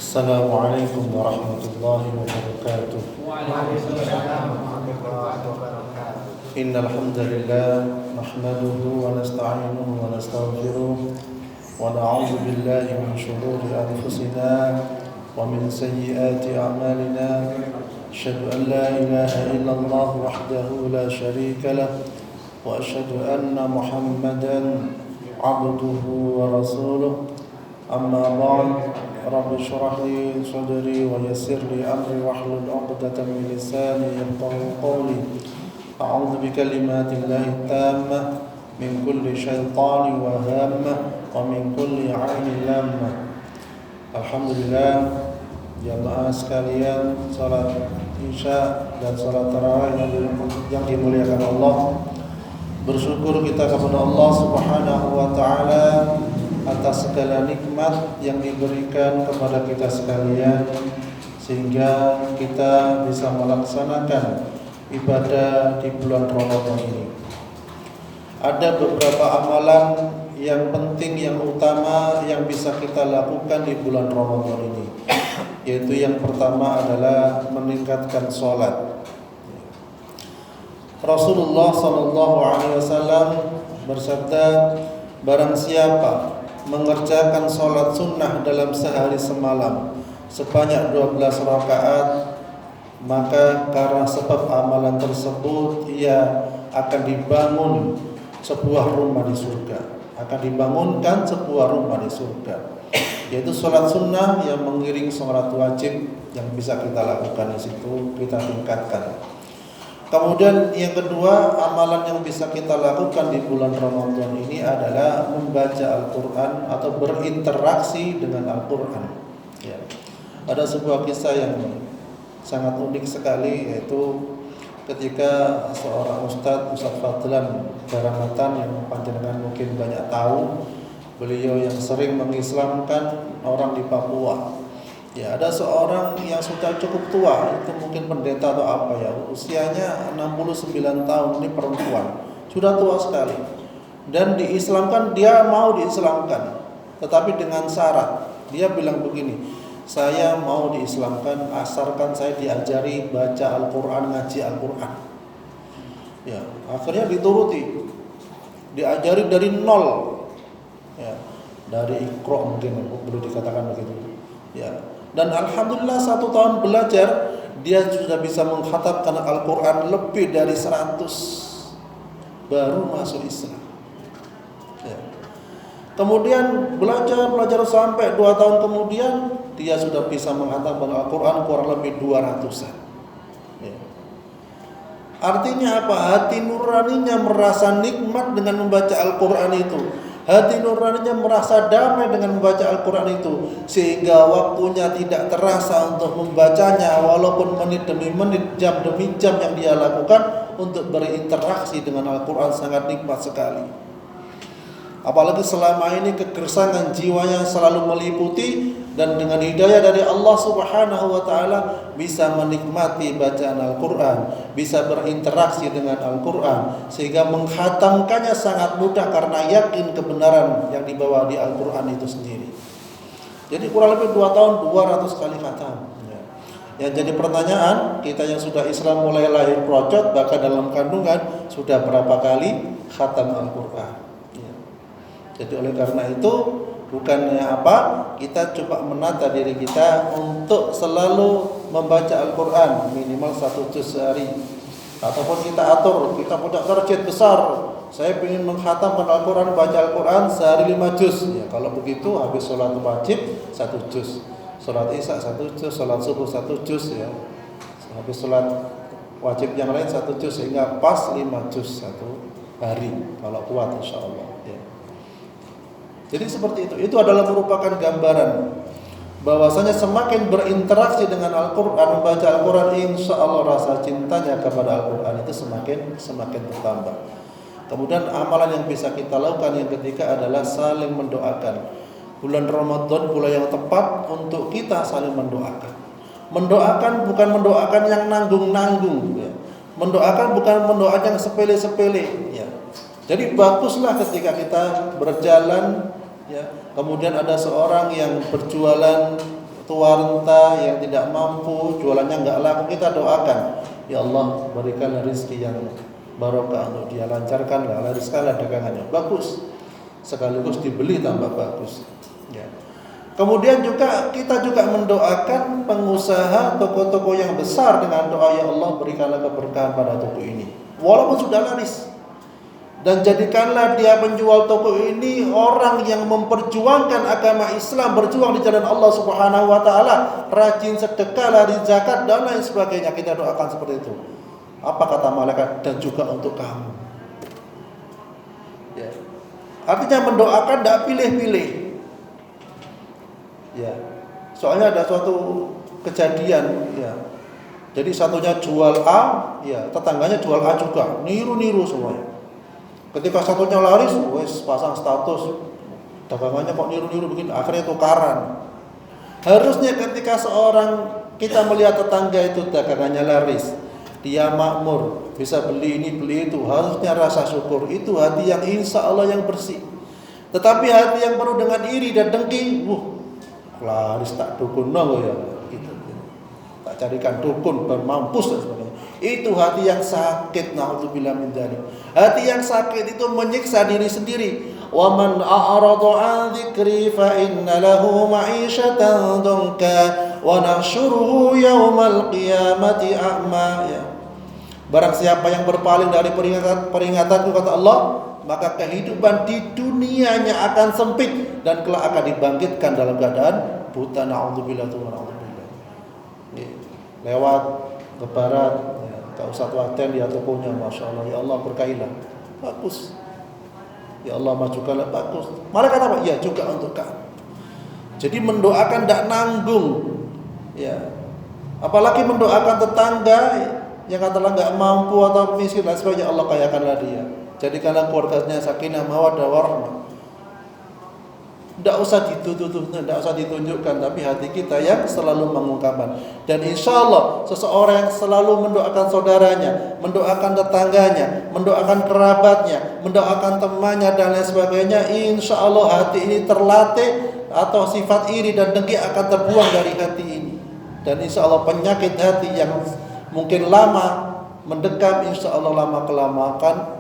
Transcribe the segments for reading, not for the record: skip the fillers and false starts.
Assalamualaikum warahmatullahi wabarakatuh. Waalaikumsalam warahmatullahi wabarakatuh. Innal hamdalillah nahmaduhu wa nasta'inuhu wa nastaghfiruh wa na'udzu billahi min shururi anfusina wa min sayyiati a'malina. Asyhadu an la ilaha illallah wahdahu la syarika lah wa asyhadu anna Muhammadan 'abduhu wa rasuluh. Amma ba'd. Rabbi shrah li sadri wa yassir li amri wahlul 'uqdatam min lisani yafqahu qawli. A'udzu bikalimatillahi tammah min kulli syaitani wa hammah wa min kulli 'ainin lammah. Alhamdulillah, jamaah sekalian, salat Isya dan salat tarawih yang dimuliakan Allah. Bersyukur kita kepada Allah Subhanahu wa taala atas segala nikmat yang diberikan kepada kita sekalian, sehingga kita bisa melaksanakan ibadah di bulan Ramadan ini. Ada beberapa amalan yang penting, yang utama yang bisa kita lakukan di bulan Ramadan ini, yaitu yang pertama adalah meningkatkan sholat. Rasulullah SAW bersabda, barang siapa mengerjakan sholat sunnah dalam sehari semalam sebanyak 12 rakaat, maka karena sebab amalan tersebut ia akan dibangun sebuah rumah di surga, akan dibangunkan sebuah rumah di surga, yaitu sholat sunnah yang mengiring sholat wajib yang bisa kita lakukan di situ, kita tingkatkan. Kemudian yang kedua, amalan yang bisa kita lakukan di bulan Ramadan ini adalah membaca Al-Quran atau berinteraksi dengan Al-Quran. Ya. Ada sebuah kisah yang sangat unik sekali, yaitu ketika seorang Ustadz Fadlan Baramatan yang panjenengan mungkin banyak tahu, beliau yang sering mengislamkan orang di Papua. Ya, ada seorang yang sudah cukup tua, itu mungkin pendeta atau apa ya, usianya 69 tahun, ini perempuan, sudah tua sekali. Dan diislamkan, dia mau diislamkan, tetapi dengan syarat. Dia bilang begini, saya mau diislamkan asalkan saya diajari baca Al-Quran, ngaji Al-Quran. Ya, akhirnya dituruti, diajari dari nol, ya, dari Iqra mungkin boleh dikatakan begitu. Ya. Dan alhamdulillah 1 tahun belajar, dia sudah bisa mengkhatamkan Al-Quran lebih dari 100, baru masuk Islam. Ya. Kemudian belajar sampai 2 tahun kemudian, dia sudah bisa mengkhatamkan Al-Quran kurang lebih 200-an. Ya. Artinya apa? Hati nuraninya merasa nikmat dengan membaca Al-Quran itu. Hati nuraninya merasa damai dengan membaca Al-Quran itu, sehingga waktunya tidak terasa untuk membacanya, walaupun menit demi menit, jam demi jam yang dia lakukan untuk berinteraksi dengan Al-Quran sangat nikmat sekali. Apalagi selama ini kegersangan jiwanya selalu meliputi, dan dengan hidayah dari Allah Subhanahu wa taala bisa menikmati bacaan Al-Quran, bisa berinteraksi dengan Al-Quran, sehingga menghatamkannya sangat mudah karena yakin kebenaran yang dibawa di Al-Quran itu sendiri. Jadi kurang lebih 2 tahun 200 kali khatam. Yang jadi pertanyaan, kita yang sudah Islam mulai lahir procot, bahkan dalam kandungan sudah berapa kali khatam Al-Quran. Jadi oleh karena itu, bukannya apa, kita coba menata diri kita untuk selalu membaca Al-Quran minimal 1 juz sehari. Ataupun kita atur, kita punya target besar, saya ingin mengkhatamkan Al-Quran, baca Al-Quran sehari 5 juz. Ya, kalau begitu habis sholat wajib 1 juz, sholat isya 1 juz, sholat subuh 1 juz, ya. Habis sholat wajib yang lain 1 juz, sehingga pas 5 juz 1 hari kalau kuat insya Allah. Ya. Jadi seperti itu. Itu adalah merupakan gambaran bahwasanya semakin berinteraksi dengan Al-Quran, membaca Al-Quran, insya Allah rasa cintanya kepada Al-Quran itu semakin bertambah. Kemudian amalan yang bisa kita lakukan yang ketiga adalah saling mendoakan. Bulan Ramadan bulan yang tepat untuk kita saling mendoakan. Mendoakan bukan mendoakan yang nanggung-nanggung, ya. Mendoakan bukan mendoakan yang sepele-sepele, ya. Jadi baguslah ketika kita berjalan, ya, kemudian ada seorang yang berjualan tua renta, yang tidak mampu, jualannya nggak laku, kita doakan, ya Allah berikanlah rezeki yang barokah untuk dia, lancarkanlah, lariskanlah dagangannya, bagus, sekaligus dibeli tambah bagus. Ya. Kemudian juga kita juga mendoakan pengusaha toko-toko yang besar dengan doa, ya Allah berikanlah keberkahan pada toko ini, walaupun sudah laris. Dan jadikanlah dia penjual toko ini orang yang memperjuangkan agama Islam, berjuang di jalan Allah Subhanahu wa taala, rajin sedekah, lari zakat dan lain sebagainya. Kita doakan seperti itu. Apa kata malaikat? Dan juga untuk kamu. Ya. Artinya mendoakan tidak pilih-pilih. Ya. Soalnya ada suatu kejadian, ya. Jadi satunya jual A, ya, tetangganya jual A juga, niru-niru semuanya. Ketika satunya laris, wes pasang status, dagangannya kok niru-niru begini, akhirnya tukaran. Harusnya ketika seorang kita melihat tetangga itu dagangannya laris, dia makmur, bisa beli ini beli itu, harusnya rasa syukur. Itu hati yang insya Allah yang bersih. Tetapi hati yang penuh dengan iri dan dengki, laris tak dukun no ya, gitu. Tak carikan dukun bermampus dan sebagainya. Itu hati yang sakit, naudzubillah min dzalik. Hati yang sakit itu menyiksa diri sendiri. Wa man a'rada 'an dzikri fa inna lahu ma'isyatan dunka wa nahsyuruhu yaumal qiyamati a'ma. Ya. Barang siapa yang berpaling dari peringatanku, kata Allah, maka kehidupan di dunianya akan sempit dan kelak akan dibangkitkan dalam keadaan buta, naudzubillah. Lewat ke barat, tak usah khawatir, lihat tokonya, masya Allah, ya Allah berkailah, bagus, ya Allah majukanlah, bagus. Malaikat apa? Ya juga untuk kamu. Jadi mendoakan tidak nanggung, ya. Apalagi mendoakan tetangga yang katakanlah nggak mampu atau miskin, dan sebagainya, Allah kayakanlah dia. Jadikanlah keluarganya sakinah mawaddah warahmah. Tidak usah ditutup-tutupkan, tidak usah ditunjukkan, tapi hati kita yang selalu mengungkapkan. Dan insya Allah seseorang yang selalu mendoakan saudaranya, mendoakan tetangganya, mendoakan kerabatnya, mendoakan temannya dan lain sebagainya, insya Allah hati ini terlatih, atau sifat iri dan dengki akan terbuang dari hati ini. Dan insya Allah penyakit hati yang mungkin lama mendekam, insya Allah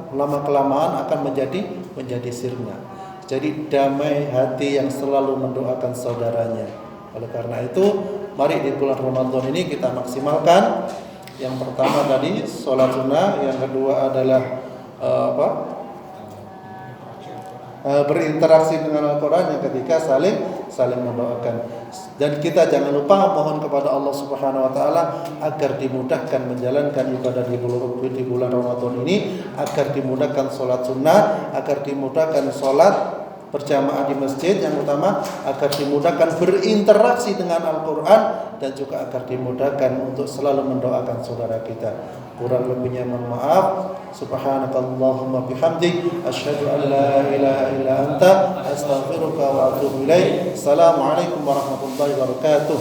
lama kelamaan akan menjadi sirna. Jadi damai hati yang selalu mendoakan saudaranya. Oleh karena itu, mari di bulan Ramadan ini kita maksimalkan. Yang pertama tadi sholat sunnah, yang kedua adalah berinteraksi dengan Al-Quran, yang ketiga saling mendoakan. Dan kita jangan lupa mohon kepada Allah Subhanahu wa taala agar dimudahkan menjalankan ibadah di bulan Ramadan ini, agar dimudahkan sholat sunnah, agar dimudahkan sholat berjamaah di masjid yang utama, agar dimudahkan berinteraksi dengan Al-Quran, dan juga agar dimudahkan untuk selalu mendoakan saudara kita. Kurang lebihnya mohon maaf. Subhanakallahumma bihamdik, asyhadu an la ilaha illa anta, astaghfiruka wa atubu ilaik. Assalamualaikum warahmatullahi wabarakatuh.